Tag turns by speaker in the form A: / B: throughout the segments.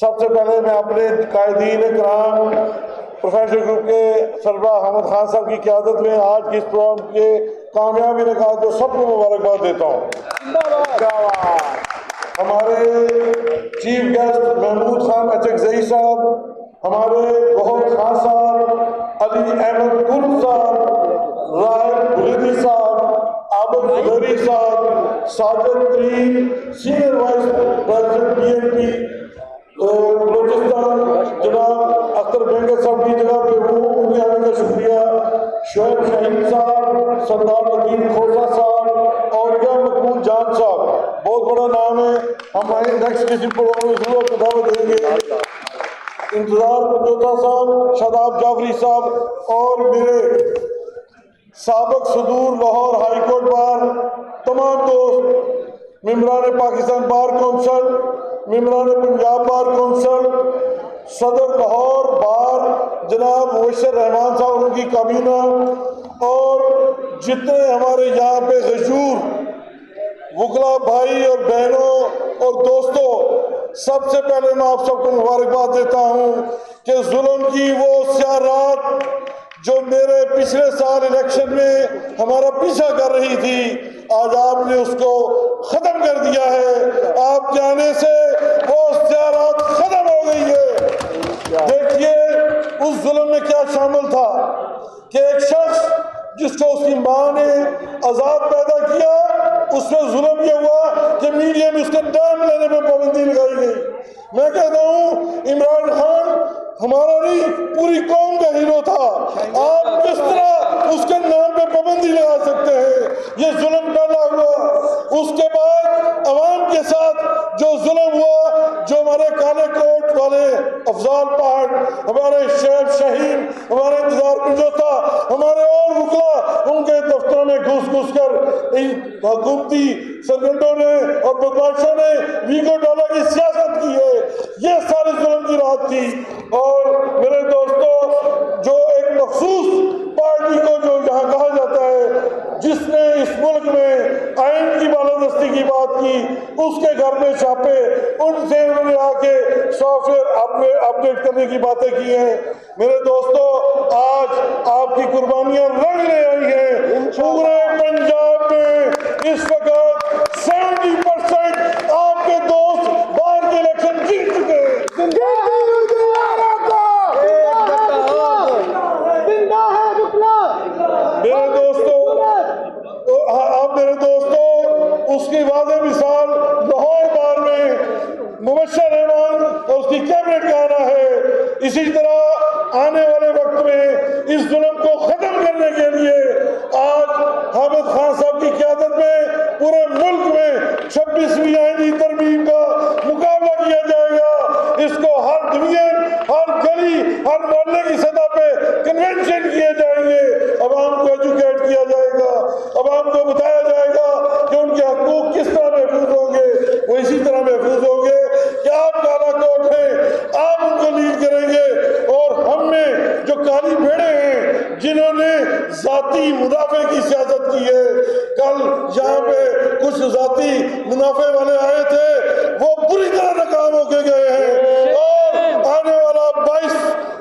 A: سب سے پہلے میں اپنے قائدین کرام پروفیشنل گروپ کے سربراہ حامد خان صاحب کی قیادت میں آج کی اس پروگرام کے کامیابی انعقاد کو سب کو مبارکباد دیتا ہوں۔ ہمارے چیف گیسٹ محمود خان اچکزئی صاحب، ہمارے گوہر خان صاحب، علی احمد گل صاحب، رائے بلیدی صاحب، عابد زہری صاحب، Sajid Tareen senior vice president BNP Balochistan, جناب اختر بینگل صاحب کی جگہ پہ ان کے آنے کا شکریہ، شعیب شہید صاحب، سردار ندیم کھوسا صاحب اور مقبول جان صاحب، بہت بڑا نام ہے، ہم نیکسٹ کسی پروگرام میں ضرور دعوت دیں گے۔ انتظار پنجوتا صاحب، شاداب جعفری صاحب اور میرے سابق صدور لاہور ہائی کورٹ بار تمام دوست، ممبران پاکستان بار کونسل، ممبران پنجاب بار کونسل، صدر لاہور بار جناب مبشر رحمان صاحب ان کی کابینہ اور جتنے ہمارے یہاں پہ غشور وکلا بھائی اور بہنوں اور دوستوں، سب سے پہلے میں آپ سب کو مبارکباد دیتا ہوں کہ ظلم کی وہ سیاہ رات جو میرے پچھلے سال الیکشن میں ہمارا پیچھا کر رہی تھی، آج آپ نے اس کو ختم کر دیا ہے۔ آپ کے آنے سے وہ سیاہ رات ختم ہو گئی ہے۔ دیکھیے اس ظلم میں کیا شامل تھا کہ ایک شخص جس کو اس کی ماں نے عذاب پیدا کیا، اس میں ظلم یہ ہوا کہ میڈیا میں اس کے نام لینے پہ پابندی لگائی گئی۔ میں کہتا ہوں عمران خان ہمارا نہیں پوری قوم کا ہیرو تھا، آپ کس طرح اس کے نام پہ پابندی لگا سکتے ہیں؟ یہ ظلم پہلا ہوا۔ اس کے بعد عوام کے ساتھ جو ظلم ہوا، جو ہمارے کالے کوٹ والے افضال پہاڑ، ہمارے شعیب شہین، ہمارے انتظار پنجوتا، ہمارے اور وکلا ان کے دفتروں میں گھس گھس کر حکومتی سرگردوں نے اور بدماشوں نے ویگو ڈالا کی سیاست کی ہے، یہ سارے ظلم کی رات تھی۔ اور میرے دوستوں، جو ایک مخصوص پارٹی کو جو یہاں کہا جاتا ہے جس نے اس ملک میں آئین کی بالادستی کی بات کی، اس کے گھر میں چھاپے، ان سے انہوں نے آ کے سافٹ ویئر اپڈیٹ کرنے کی باتیں کی ہیں۔ میرے دوستوں، آج آپ کی قربانیاں رنگ لے آئی ہیں۔ پورے پنجاب میں اس وقت 70% آپ کے دوست باہر کے الیکشن جیت چکے ہیں۔ میرے دوستوں، اس کی واضح مثال لاہور بار میں مبشر رحمان اور اس کی کیبنٹ کا آنا ہے۔ اسی طرح آنے والے وقت میں اس ظلم کو ختم کرنے کے لیے آج حامد خان صاحب کی قیادت میں پورے ملک میں 26ویں آئینی ترمیم کا مقابلہ کیا جائے گا۔ اس کو ہر ڈویژن، ہر گلی، ہر محلے کی سطح پہ کنونشن کیے جائیں گے، عوام کو ایجوکیٹ کیا جائے گا، عوام کو بتایا جائے گا کہ ان کے حقوق کس طرح محفوظ ہوں گے، وہ اسی طرح محفوظ ہوں گے کہ آپ کالا کوٹ ہیں، آپ ان کو لیڈ کریں گے۔ اور ہم میں جو کالی بھیڑیں ہیں جنہوں نے ذاتی منافع کی سیاست کی ہے، کل یہاں پہ کچھ ذاتی منافع والے آئے تھے، وہ بری طرح ناکام ہو کے گئے ہیں۔ اور آنے والا 22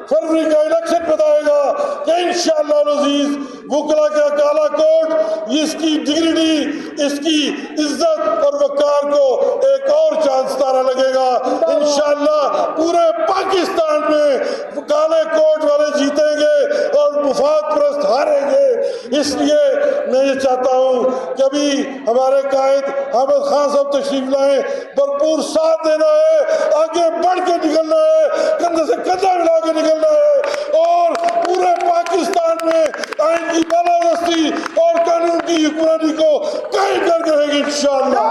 A: فروری کا الیکشن بتائے گا کہ انشاءاللہ العزیز وکلا کا کالا کوٹ اس کی ڈگریڈی، اس کی عزت اور وقار کو ایک اور چاند ستارہ لگے گا۔ انشاءاللہ پورے پاکستان میں کالے کوٹ والے جیتیں گے اور مفاد پرست ہاریں گے۔ اس لیے میں یہ چاہتا ہوں کہ ابھی ہمارے قائد حامد خان صاحب تشریف لائیں، بھرپور ساتھ دینا ہے، آگے بڑھ کے نکلنا ہے، کندھے سے کندھا ملا کے نکلنا ہے اور پورے پاکستان میں آئین کی بالادستی اور قانون کی حکمرانی کو قائم کر کے رہے گی انشاءاللہ۔